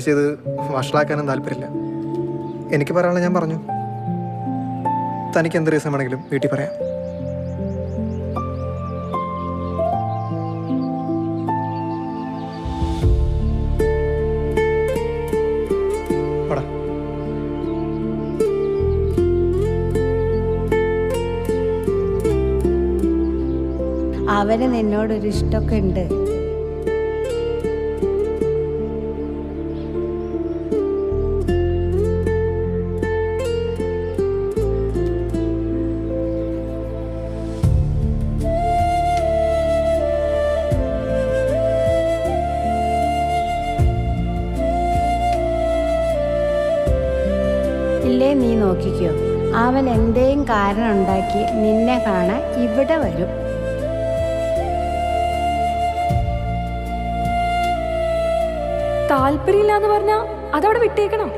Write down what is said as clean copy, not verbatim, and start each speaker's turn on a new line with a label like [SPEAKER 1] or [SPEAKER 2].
[SPEAKER 1] ചെയ്ത് വഷളാക്കാനും താല്പര്യമില്ല. എനിക്ക് പറയാനുള്ള ഞാൻ പറഞ്ഞു. തനിക്ക് എന്ത് റീസൺ വേണമെങ്കിലും വീട്ടിൽ പറയാം.
[SPEAKER 2] അവന് നിന്നോടൊരു ഇഷ്ടമൊക്കെ ഉണ്ട്. ഇല്ലേ നീ നോക്കിക്കോ, അവൻ എന്തേലും കാരണം ഉണ്ടാക്കി നിന്നെ കാണാൻ ഇവിടെ വരും.
[SPEAKER 3] താല്പര്യമില്ലാന്ന് പറഞ്ഞാ അതവിടെ വിട്ടേക്കണം.